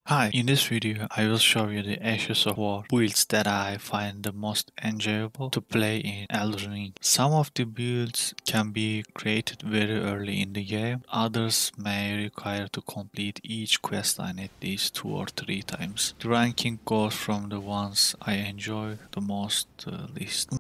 Hi, in this video I will show you the Ashes of War builds that I find the most enjoyable to play in Elden Ring. Some of the builds can be created very early in the game, others may require to complete each questline at least 2 or 3 times. The ranking goes from the ones I enjoy the most to the least.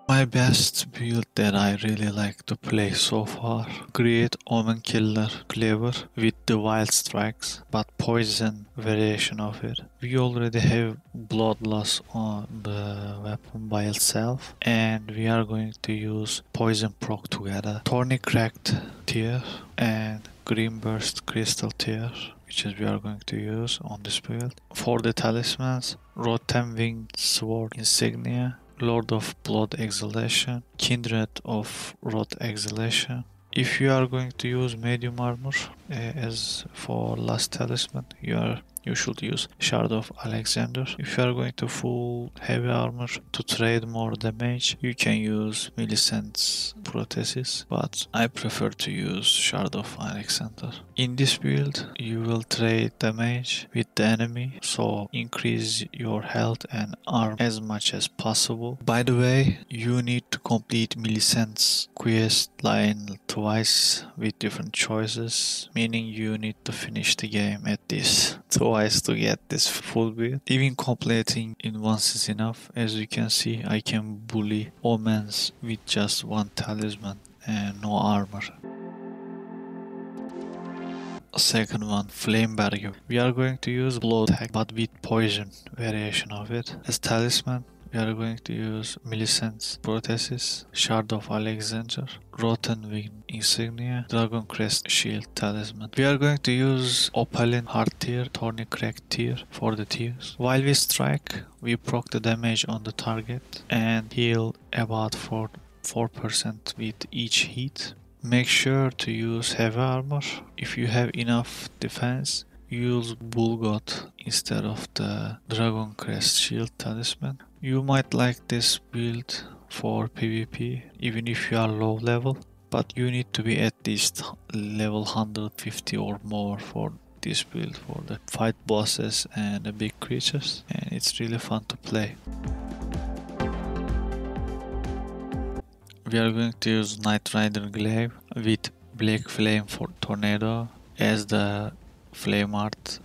My best build that I really like to play so far, create Omen Killer Cleaver with the wild strikes, but poison variation of it. We already have blood loss on the weapon by itself, and we are going to use poison proc together. Thorny Cracked Tear and Greenburst Crystal Tear, which is we are going to use on this build. For the talismans, Rotten Winged Sword Insignia, Lord of Blood Exultation, Kindred of Rot Exultation. If you are going to use medium armor as for last talisman, you should use Shard of Alexander. If you are going to full heavy armor to trade more damage, you can use Milicent's Prosthesis, but I prefer to use Shard of Alexander. In this build, you will trade damage with the enemy, so increase your health and arm as much as possible. By the way, you need to complete Milicent's quest line twice with different choices, meaning you need to finish the game at least twice to get this full build. Even completing in once is enough. As you can see, I can bully omens with just one talisman and no armor. Second one, Flamberge. We are going to use blood hack but with poison variation of it. As talisman, we are going to use Milicent's Prosthesis, Shard of Alexander, Rotten Winged Insignia, Dragoncrest Shield Talisman. We are going to use Opaline, Hardtear, Thorny Cracked Tear for the tears. While we strike, we proc the damage on the target and heal about 4% with each hit. Make sure to use heavy armor. If you have enough defense, use Bullgot instead of the Dragoncrest Shield Talisman. You might like this build for PvP even if you are low level, but you need to be at least level 150 or more for this build for the fight bosses and the big creatures, and it's really fun to play. We are going to use Nightrider Glaive with Black Flame for Tornado as the flame art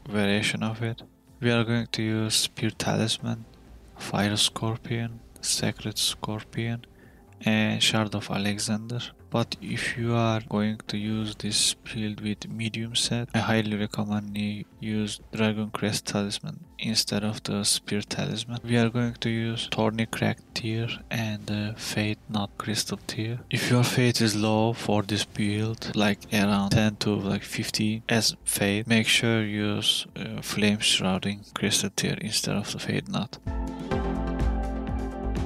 variation of it. We are going to use Spear Talisman, Fire Scorpion, Sacred Scorpion and Shard of Alexander. But if you are going to use this build with medium set, I highly recommend you use Dragoncrest Talisman instead of the Spear Talisman. We are going to use Thorny Cracked Tear and the Fate Not Crystal Tear. If your Fate is low for this build, like around 10 to like 50 as Fate, make sure you use Flame Shrouding Crystal Tear instead of the Fate Not.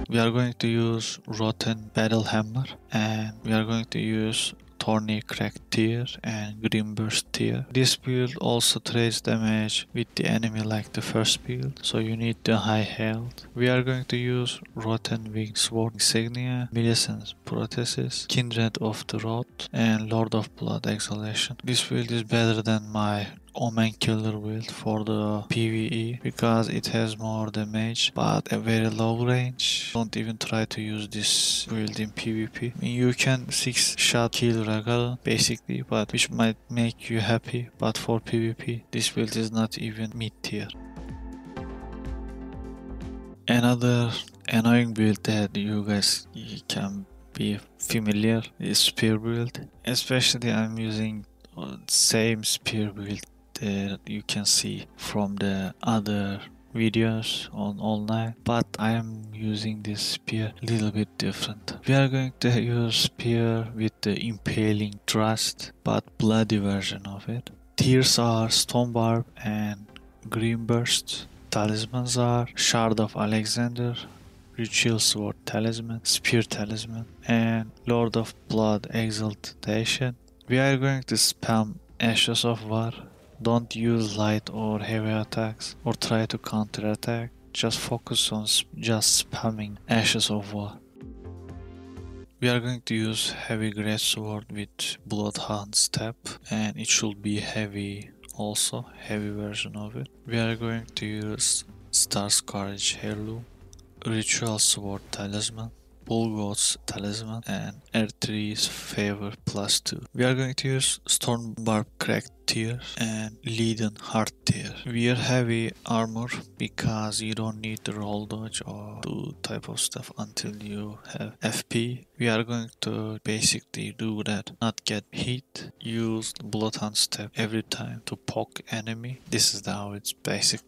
We are going to use Rotten Battle Hammer and we are going to use Thorny Cracked Tear and Greenburst Tear. This build also trades damage with the enemy like the first build, so you need the high health. We are going to use Rotten Winged Sword Insignia, Milicent's Prosthesis, Kindred of Rot and Lord of Blood Exultation. This build is better than my Omen Killer build for the PvE because it has more damage but a very low range. Don't even try to use this build in PvP. I mean, you can 6-shot kill Ragal basically, but which might make you happy, but for PvP this build is not even mid tier. Another annoying build that you guys can be familiar is Spear build. Especially I'm using same Spear build that you can see from the other videos on online, but I am using this spear a little bit different. We are going to use spear with the impaling thrust but bloody version of it. Tears are Stone Barb and Greenburst. Talismans are Shard of Alexander, Winged Sword Talisman, Spear Talisman and Lord of Blood Exultation. We are going to spam Ashes of War. Don't use light or heavy attacks or try to counter attack, just focus on just spamming Ashes of War. We are going to use heavy Greatsword with Bloodhound Step, and it should be heavy also, heavy version of it. We are going to use Star's Courage Heirloom, Ritual Sword Talisman, Bullgoat's Talisman, and Erdtree Favor +2. We are going to use Stormbarb Cracktear and Leaden Hardtear. Wear heavy armor because you don't need the roll dodge or do type of stuff until you have FP. We are going to basically do that, not get hit. Use Bloodhound Step every time to poke enemy. This is how it's basic.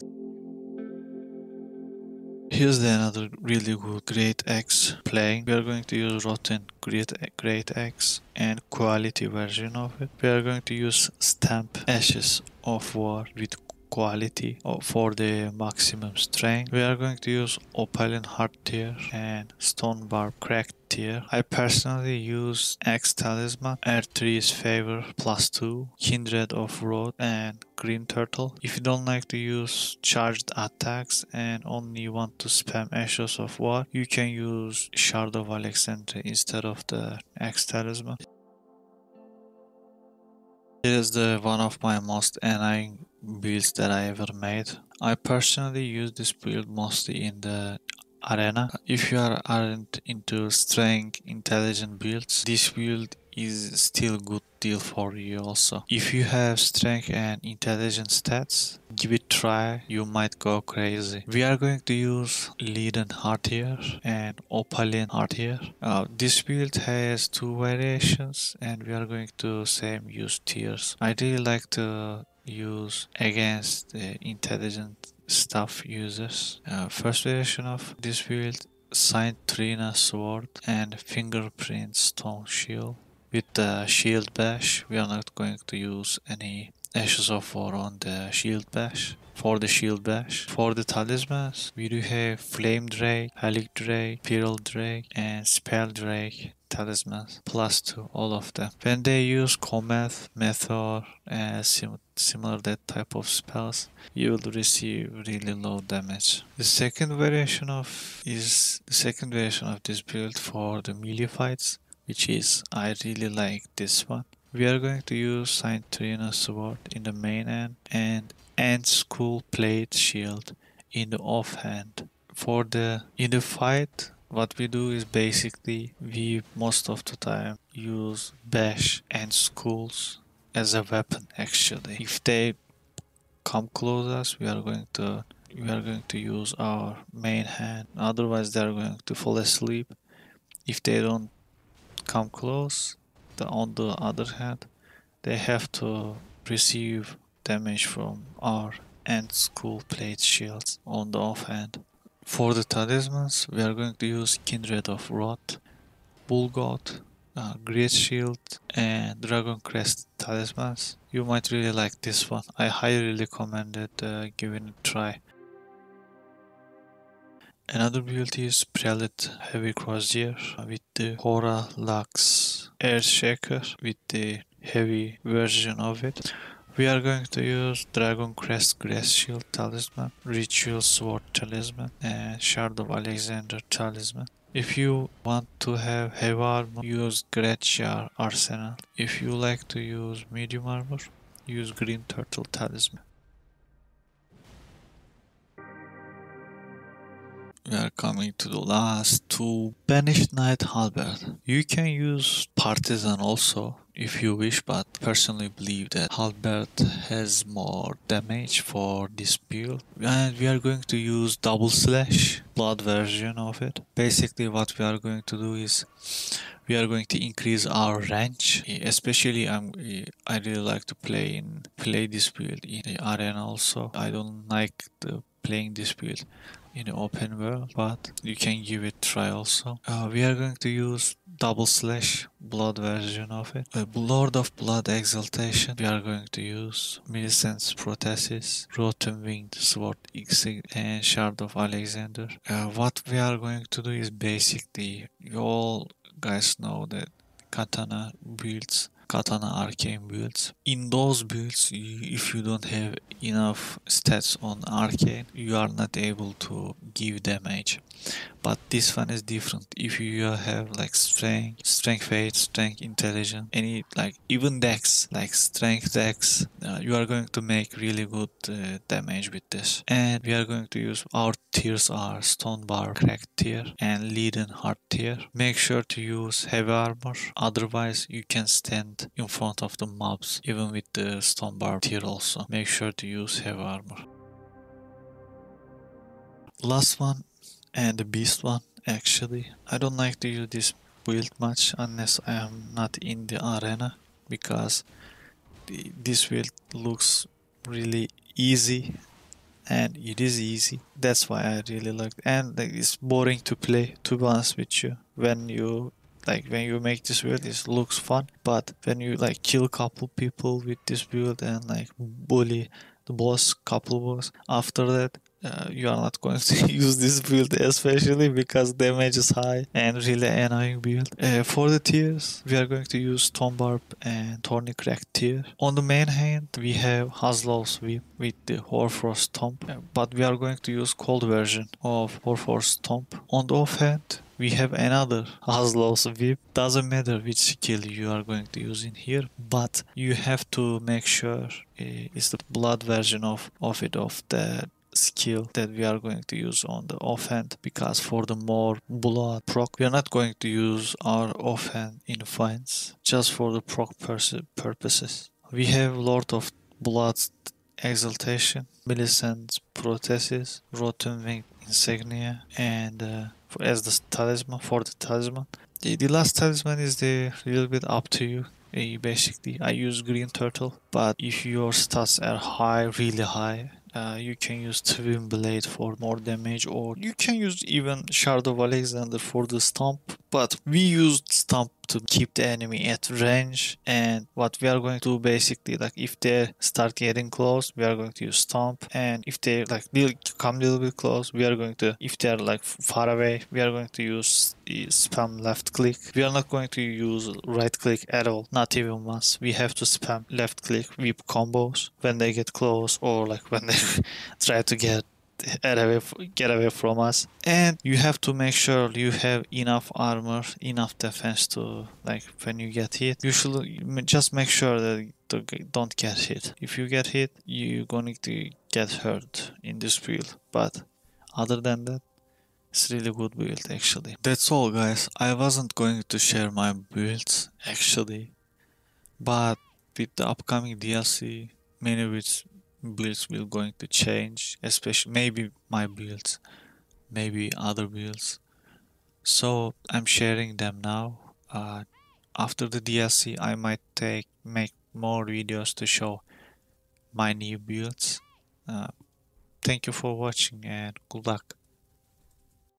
Here's another really good Greataxe playing. We are going to use Rotten Greataxe and quality version of it. We are going to use Stamp Ashes of War with quality for the maximum strength. We are going to use Opaline Hardtear and Stonebarb Cracktear. I personally use Axe Talisman, Erdtree Favor +2, Kindred of Rot, and Green Turtle. If you don't like to use charged attacks and only want to spam Ashes of War, you can use Shard of Alexandria instead of the Axe Talisman. It is one of my most annoying builds that I ever made. I personally use this build mostly in the arena. If you aren't into strength intelligent builds, this build is still good deal for you also. If you have strength and intelligence stats, give it a try, you might go crazy. We are going to use Leaden Hardtear and Opaline Hardtear. This build has two variations and we are going to same use tiers. I really like to use against the intelligent stuff users. First variation of this build, Saint Trina Sword and Fingerprint Stone Shield. With the Shield Bash, we are not going to use any Ashes of War on the Shield Bash. For the Shield Bash. For the Talismans, we do have Flamberge, Drake, Prelate, and Spelldrake Talismans, +2, all of them. When they use Cometh, Meteor, and similar that type of spells, you will receive really low damage. The second variation of this build for the melee fights, which is I really like this one. We are going to use Saint Trina Sword in the main hand and School Plate Shield in the offhand. In the fight, what we do is basically we most of the time use Bash and Schools as a weapon actually. If they come close us, we are going to use our main hand. Otherwise they are going to fall asleep. If they don't come close, on the other hand, they have to receive damage from our School Plate Shields on the offhand. For the talismans, we are going to use Kindred of Rot, Bullgoat, Great Shield, and Dragoncrest Talismans. You might really like this one. I highly recommend it, giving it a try. Another build is Prelate Heavy Crozier with the Hoarah Loux Earthshaker with the heavy version of it. We are going to use Dragoncrest Shield Talisman, Ritual Sword Talisman, and Shard of Alexandria Talisman. If you want to have heavy armor, use Greatsword Arsenal. If you like to use medium armor, use Green Turtle Talisman. We are coming to the last two. Banished Knight Halberd. You can use Partisan also if you wish, but personally believe that Halberd has more damage for this build. And we are going to use Double Slash, blood version of it. Basically what we are going to do is we are going to increase our range. Especially I really like to play this build in the arena also. I don't like playing this build in the open world, but you can give it a try also. We are going to use Double Slash, blood version of it. Lord of Blood Exultation. We are going to use Milicent's Prosthesis, Rotten Winged Sword Insignia, and Shard of Alexander. What we are going to do is basically, you all guys know that katana arcane builds. In those builds, if you don't have enough stats on arcane, you are not able to give damage. but this one is different. If you have like strength faith, strength intelligence, any like even dex, like strength dex, you are going to make really good damage with this. And we are going to use our tiers are stone bar, cracked tier, and leaden Hardtear. Make sure to use heavy armor, otherwise you can stand in front of the mobs even with the stone bar tier also. Make sure to use heavy armor. Last one and the beast one, actually. I don't like to use this build much unless I am not in the arena, because this build looks really easy, and it is easy. That's why I really like it. And like, it's boring to play, to be honest with you. When you make this build, it looks fun, but when you like kill a couple people with this build and like bully the boss, couple boss, after that you are not going to use this build, especially because damage is high and really annoying build. For the tiers, we are going to use Tombarb and Thorny cracked tier. On the main hand, we have Haslow's Whip with the Hoarfrost Stomp, but we are going to use cold version of Hoarfrost Stomp. On the offhand, we have another Haslow's Whip. Doesn't matter which skill you are going to use in here, but you have to make sure it's the blood version of the skill that we are going to use on the offhand, because for the more blood proc, we are not going to use our offhand in fights, just for the proc purposes. We have Lord of Blood's Exultation, Milicent's Prosthesis, Rotten Winged Insignia, and as the talisman, for the talisman. The last talisman is a little bit up to you. Basically, I use Green Turtle, but if your stats are high, really high, you can use Twin Blade for more damage, or you can use even Shard of Alexander for the stomp, but we used stomp to keep the enemy at range. And what we are going to do, basically, like if they start getting close, we are going to use stomp, and if they like come a little bit close, we are going to, if they are like far away, we are going to use spam left click. We are not going to use right click at all, not even once. We have to spam left click whip combos when they get close, or like when they try to get away from us. And you have to make sure you have enough armor, enough defense to, like, when you get hit, you should just make sure that don't get hit. If you get hit, you're going to get hurt in this build, but other than that, it's really good build actually. That's all, guys. I wasn't going to share my builds actually, but with the upcoming DLC, many builds will going to change, especially maybe my builds, maybe other builds. So I'm sharing them now. After the DLC, I might make more videos to show my new builds. Thank you for watching and good luck.